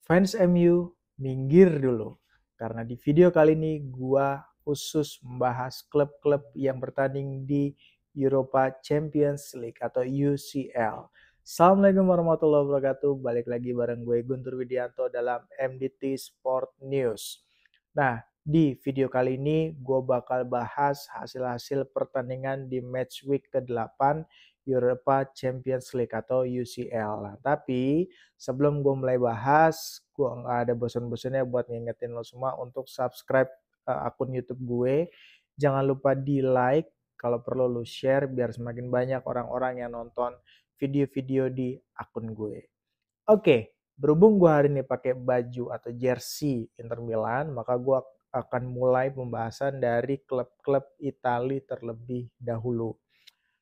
Fans MU minggir dulu. Karena di video kali ini gua khusus membahas klub-klub yang bertanding di Europa Champions League atau UCL. Assalamualaikum warahmatullahi wabarakatuh. Balik lagi bareng gue Guntur Widianto dalam MDT Sport News. Nah, di video kali ini gue bakal bahas hasil-hasil pertandingan di match week ke-8 Europa Champions League atau UCL. Nah, tapi sebelum gue mulai bahas, gue nggak ada bosan-bosannya buat ngingetin lo semua untuk subscribe akun YouTube gue. Jangan lupa di like, kalau perlu lo share biar semakin banyak orang-orang yang nonton video-video di akun gue. Oke, berhubung gue hari ini pakai baju atau jersey Inter Milan, maka gue akan mulai pembahasan dari klub-klub Italia terlebih dahulu.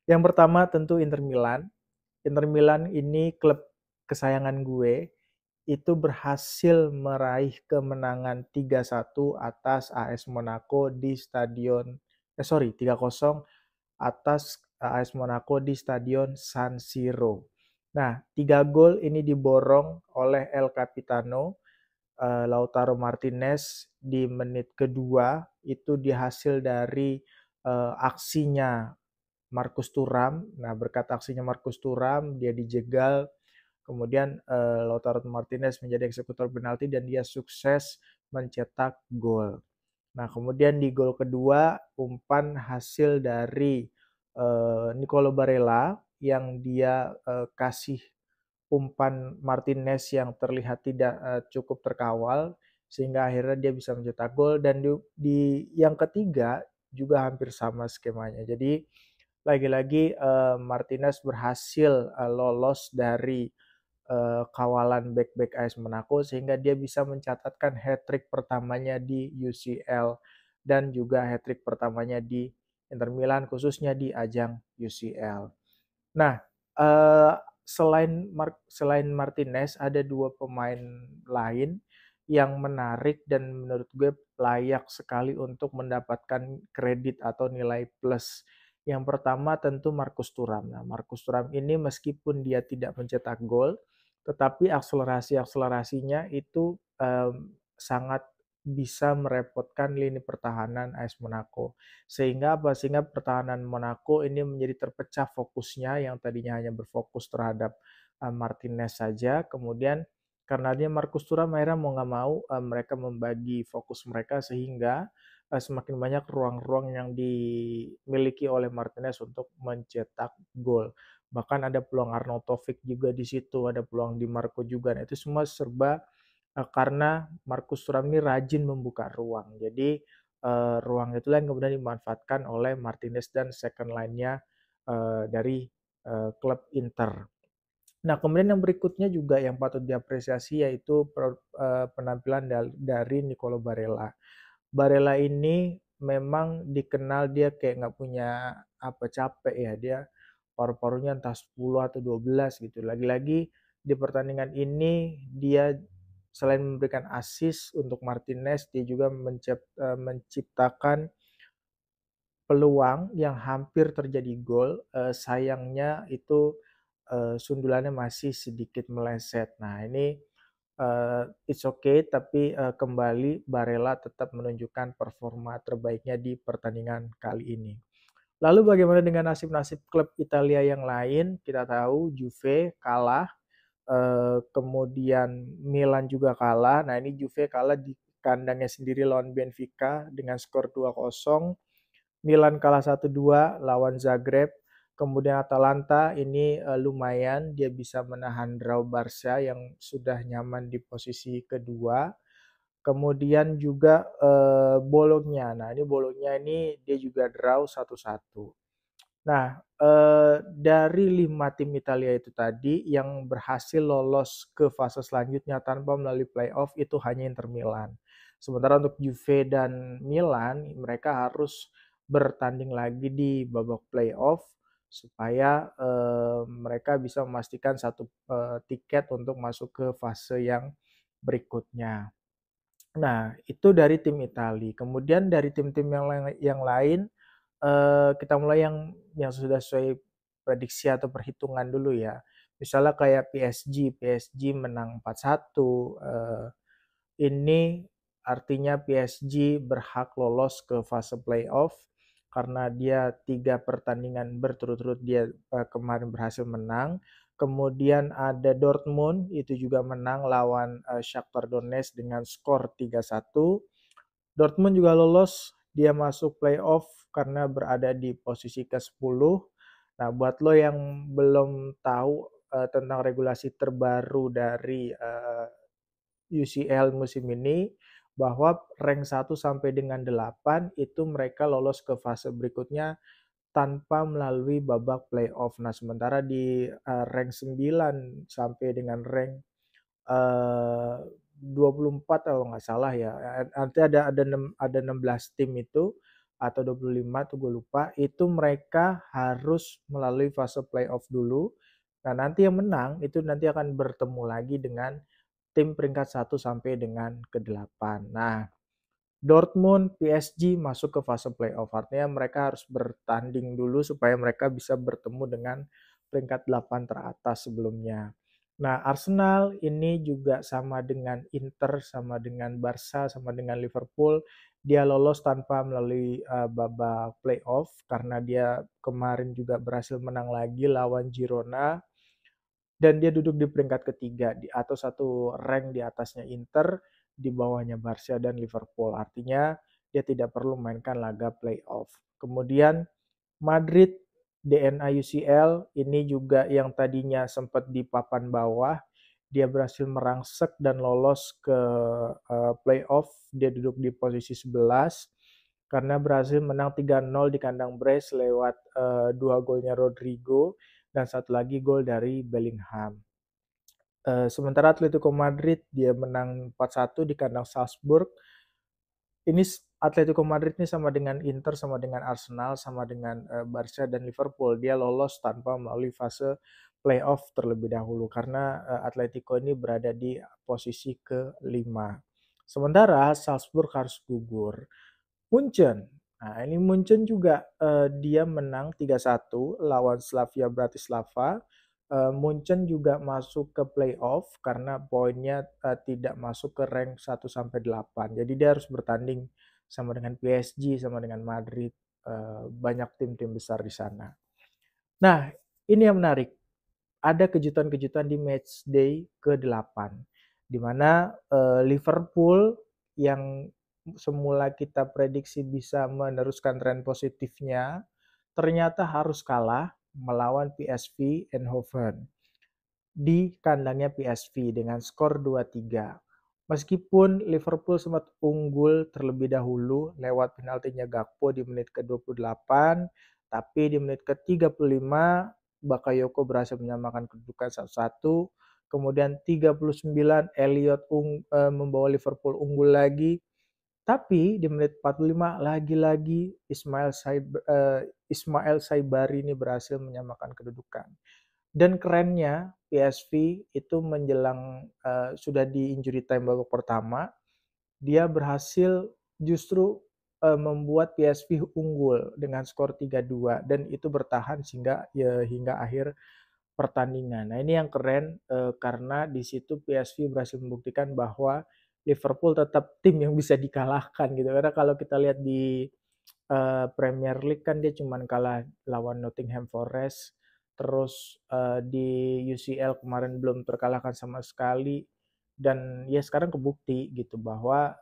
Yang pertama tentu Inter Milan. Inter Milan ini klub kesayangan gue, itu berhasil meraih kemenangan 3-1 atas AS Monaco di stadion 3-0 atas AS Monaco di stadion San Siro. Nah, 3 gol ini diborong oleh El Capitano Lautaro Martinez di menit kedua, itu dihasil dari aksinya Marcus Thuram. Nah, berkat aksinya Marcus Thuram, dia dijegal. Kemudian Lautaro Martinez menjadi eksekutor penalti dan dia sukses mencetak gol. Nah, kemudian di gol kedua umpan hasil dari Nicolo Barella yang dia kasih umpan Martinez yang terlihat tidak cukup terkawal sehingga akhirnya dia bisa mencetak gol. Dan di yang ketiga juga hampir sama skemanya. Jadi lagi-lagi Martinez berhasil lolos dari kawalan bek-bek AS Monaco sehingga dia bisa mencatatkan hat-trick pertamanya di UCL dan juga hat-trick pertamanya di Inter Milan khususnya di ajang UCL. Nah, eh, selain Martinez ada dua pemain lain yang menarik dan menurut gue layak sekali untuk mendapatkan kredit atau nilai plus. Yang pertama tentu Marcus Thuram. Nah, Marcus Thuram ini meskipun dia tidak mencetak gol, tetapi akselerasinya itu sangat bisa merepotkan lini pertahanan AS Monaco. Sehingga apa? Sehingga pertahanan Monaco ini menjadi terpecah fokusnya yang tadinya hanya berfokus terhadap Martinez saja. Kemudian karena dia Marcus Thuram akhirnya mau nggak mau mereka membagi fokus mereka sehingga semakin banyak ruang-ruang yang dimiliki oleh Martinez untuk mencetak gol. Bahkan ada peluang Arnautovic juga di situ, ada peluang Di Marco juga. Nah, itu semua serba karena Marcus Thuram ini rajin membuka ruang. Jadi ruang itulah yang kemudian dimanfaatkan oleh Martinez dan second line-nya dari klub Inter. Nah, kemudian yang berikutnya juga yang patut diapresiasi yaitu penampilan dari Nicolo Barella. Barella ini memang dikenal dia kayak nggak punya apa capek ya, dia paru-parunya entah 10 atau 12 gitu. Lagi-lagi di pertandingan ini dia selain memberikan assist untuk Martinez, dia juga menciptakan peluang yang hampir terjadi gol. Sayangnya itu sundulannya masih sedikit meleset. Nah, ini it's okay, tapi kembali Barella tetap menunjukkan performa terbaiknya di pertandingan kali ini. Lalu bagaimana dengan nasib-nasib klub Italia yang lain? Kita tahu Juve kalah, kemudian Milan juga kalah. Nah, ini Juve kalah di kandangnya sendiri lawan Benfica dengan skor 2-0. Milan kalah 1-2 lawan Zagreb. Kemudian Atalanta ini lumayan, dia bisa menahan draw Barca yang sudah nyaman di posisi kedua. Kemudian juga Bologna. Nah, ini Bologna ini dia juga draw 1-1. Nah, dari 5 tim Italia itu tadi yang berhasil lolos ke fase selanjutnya tanpa melalui playoff itu hanya Inter Milan. Sementara untuk Juve dan Milan, mereka harus bertanding lagi di babak playoff supaya mereka bisa memastikan satu tiket untuk masuk ke fase yang berikutnya. Nah, itu dari tim Italia. Kemudian dari tim-tim yang lain, kita mulai yang sudah sesuai prediksi atau perhitungan dulu ya. Misalnya kayak PSG menang 4-1, ini artinya PSG berhak lolos ke fase playoff karena dia 3 pertandingan berturut-turut dia, kemarin berhasil menang. Kemudian ada Dortmund, itu juga menang lawan, Shakhtar Donetsk dengan skor 3-1. Dortmund juga lolos, dia masuk playoff karena berada di posisi ke-10. Nah, buat lo yang belum tahu, tentang regulasi terbaru dari, UCL musim ini, bahwa rank 1 sampai dengan 8 itu mereka lolos ke fase berikutnya tanpa melalui babak playoff. Nah, sementara di, rank 9 sampai dengan rank, eee, 24 kalau nggak salah ya, nanti ada 16 tim itu atau 25 tuh gue lupa, itu mereka harus melalui fase playoff dulu. Nah, nanti yang menang itu nanti akan bertemu lagi dengan tim peringkat 1 sampai dengan ke-8. Nah, Dortmund, PSG masuk ke fase playoff. Artinya mereka harus bertanding dulu supaya mereka bisa bertemu dengan peringkat 8 teratas sebelumnya. Nah, Arsenal ini juga sama dengan Inter, sama dengan Barca, sama dengan Liverpool. Dia lolos tanpa melalui babak playoff karena dia kemarin juga berhasil menang lagi lawan Girona dan dia duduk di peringkat ketiga atau satu rank di atasnya Inter, di bawahnya Barca dan Liverpool. Artinya dia tidak perlu mainkan laga playoff. Kemudian Madrid DNA UCL ini juga yang tadinya sempat di papan bawah, dia berhasil merangsek dan lolos ke playoff. Dia duduk di posisi 11 karena berhasil menang 3-0 di kandang Brest lewat 2 golnya Rodrigo dan satu lagi gol dari Bellingham. Sementara Atletico Madrid dia menang 4-1 di kandang Salzburg. Ini Atletico Madrid ini sama dengan Inter, sama dengan Arsenal, sama dengan Barca dan Liverpool. Dia lolos tanpa melalui fase playoff terlebih dahulu karena Atletico ini berada di posisi ke-5. Sementara Salzburg harus gugur. Munchen. Nah, ini Munchen juga dia menang 3-1 lawan Slavia Bratislava. Munchen juga masuk ke playoff karena poinnya tidak masuk ke rank 1 sampai 8. Jadi dia harus bertanding sama dengan PSG, sama dengan Madrid, banyak tim-tim besar di sana. Nah, ini yang menarik. Ada kejutan-kejutan di match day ke-8 di mana Liverpool yang semula kita prediksi bisa meneruskan tren positifnya, ternyata harus kalah melawan PSV Eindhoven di kandangnya PSV dengan skor 2-3. Meskipun Liverpool sempat unggul terlebih dahulu lewat penaltinya Gakpo di menit ke-28, tapi di menit ke-35 Bakayoko berhasil menyamakan kedudukan 1-1. Kemudian 39 Elliot membawa Liverpool unggul lagi. Tapi di menit 45 lagi-lagi Ismail Saibari ini berhasil menyamakan kedudukan. Dan kerennya PSV itu menjelang sudah di injury time babak pertama, dia berhasil justru membuat PSV unggul dengan skor 3-2 dan itu bertahan hingga akhir pertandingan. Nah, ini yang keren karena di situ PSV berhasil membuktikan bahwa Liverpool tetap tim yang bisa dikalahkan gitu. Karena kalau kita lihat di Premier League kan dia cuman kalah lawan Nottingham Forest, terus di UCL kemarin belum terkalahkan sama sekali dan ya sekarang kebukti gitu bahwa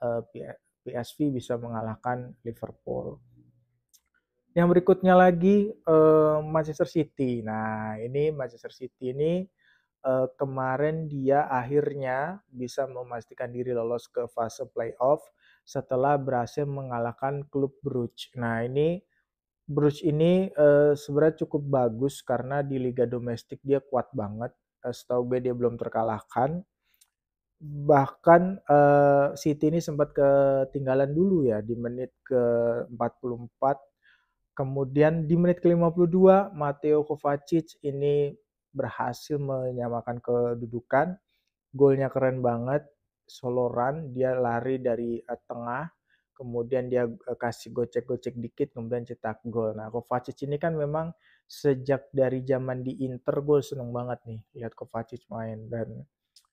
PSV bisa mengalahkan Liverpool. Yang berikutnya lagi Manchester City. Nah, ini Manchester City ini kemarin dia akhirnya bisa memastikan diri lolos ke fase playoff setelah berhasil mengalahkan klub Brugge. Nah, ini Brugge ini sebenarnya cukup bagus karena di liga domestik dia kuat banget. Setahu gue dia belum terkalahkan. Bahkan City ini sempat ketinggalan dulu ya di menit ke-44. Kemudian di menit ke-52 Mateo Kovacic ini berhasil menyamakan kedudukan. Golnya keren banget, solo run, dia lari dari tengah, kemudian dia kasih gocek-gocek dikit, kemudian cetak gol. Nah, Kovacic ini kan memang Sejak dari zaman di Inter gue seneng banget nih lihat Kovacic main, dan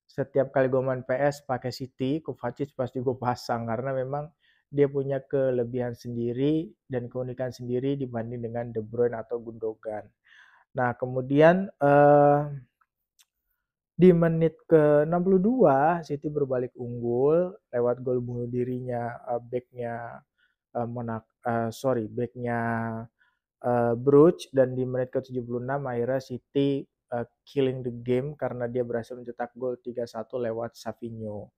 setiap kali gue main PS pakai City, Kovacic pasti gue pasang karena memang dia punya kelebihan sendiri dan keunikan sendiri dibanding dengan De Bruyne atau Gundogan. Nah, kemudian di menit ke-62 City berbalik unggul lewat gol bunuh dirinya backnya backnya Bruges, dan di menit ke-76 akhirnya City killing the game karena dia berhasil mencetak gol 3-1 lewat Savinho.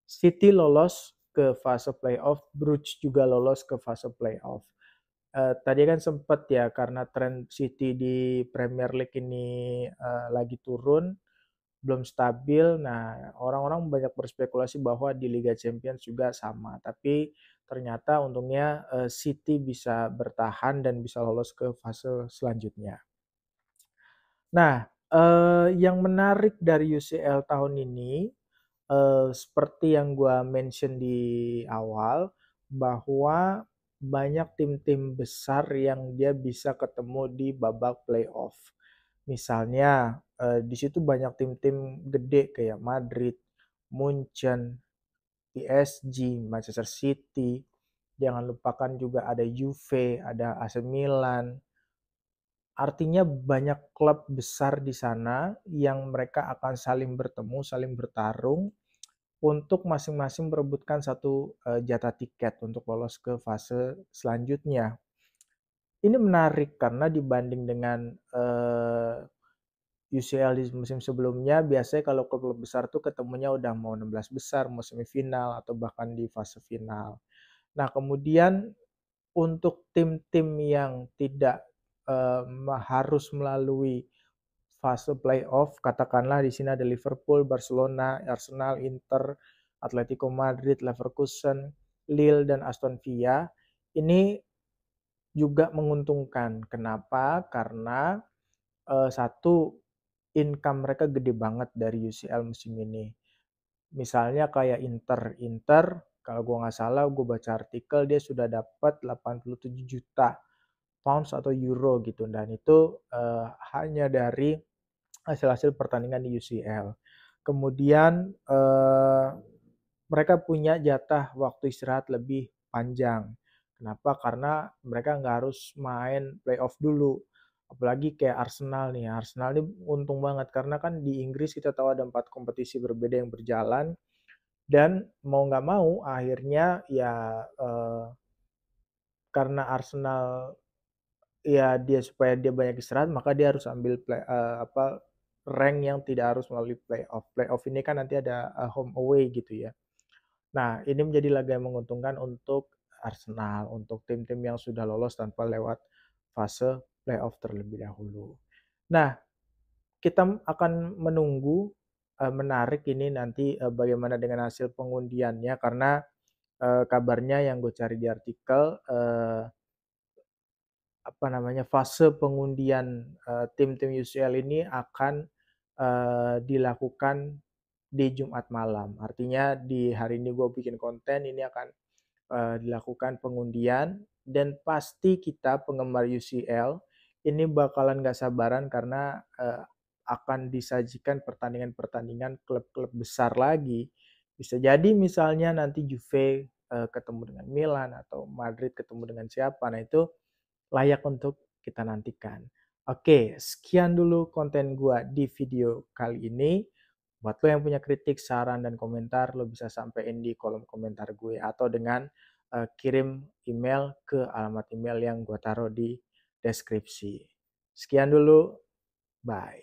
City lolos ke fase playoff, Bruges juga lolos ke fase playoff. Tadi kan sempat ya karena tren City di Premier League ini lagi turun, belum stabil. Nah, orang-orang banyak berspekulasi bahwa di Liga Champions juga sama. Tapi ternyata untungnya City bisa bertahan dan bisa lolos ke fase selanjutnya. Nah, yang menarik dari UCL tahun ini, seperti yang gua mention di awal, bahwa banyak tim-tim besar yang dia bisa ketemu di babak playoff. Misalnya, di situ banyak tim-tim gede kayak Madrid, Munchen, PSG, Manchester City. Jangan lupakan juga ada Juve, ada AC Milan. Artinya banyak klub besar di sana yang mereka akan saling bertemu, saling bertarung untuk masing-masing berebutkan satu jatah tiket untuk lolos ke fase selanjutnya. Ini menarik karena dibanding dengan UCL di musim sebelumnya, biasanya kalau klub-klub besar tuh ketemunya udah mau 16 besar, mau semifinal atau bahkan di fase final. Nah, kemudian untuk tim-tim yang tidak harus melalui fase playoff, katakanlah di sini ada Liverpool, Barcelona, Arsenal, Inter, Atletico Madrid, Leverkusen, Lille, dan Aston Villa. Ini juga menguntungkan. Kenapa? Karena satu, income mereka gede banget dari UCL musim ini. Misalnya kayak Inter kalau gue nggak salah, gue baca artikel dia sudah dapat 87 juta pounds atau euro gitu, dan itu hanya dari hasil-hasil pertandingan di UCL. Kemudian mereka punya jatah waktu istirahat lebih panjang. Kenapa? Karena mereka nggak harus main playoff dulu. Apalagi kayak Arsenal nih. Arsenal ini untung banget karena kan di Inggris kita tahu ada 4 kompetisi berbeda yang berjalan, dan mau nggak mau akhirnya ya karena Arsenal ya dia supaya dia banyak istirahat maka dia harus ambil rank yang tidak harus melalui playoff. Playoff ini kan nanti ada home away gitu ya. Nah, ini menjadi laga yang menguntungkan untuk Arsenal, untuk tim-tim yang sudah lolos tanpa lewat fase playoff terlebih dahulu. Nah, kita akan menunggu menarik ini nanti bagaimana dengan hasil pengundiannya karena kabarnya yang gue cari di artikel fase pengundian tim-tim UCL ini akan dilakukan di Jumat malam. Artinya di hari ini gue bikin konten ini akan dilakukan pengundian, dan pasti kita penggemar UCL ini bakalan gak sabaran karena akan disajikan pertandingan-pertandingan klub-klub besar lagi. Bisa jadi misalnya nanti Juve ketemu dengan Milan atau Madrid ketemu dengan siapa. Nah, itu layak untuk kita nantikan. Oke, sekian dulu konten gua di video kali ini. Buat lo yang punya kritik, saran, dan komentar, lo bisa sampaikan di kolom komentar gue atau dengan kirim email ke alamat email yang gue taruh di deskripsi. Sekian dulu, bye.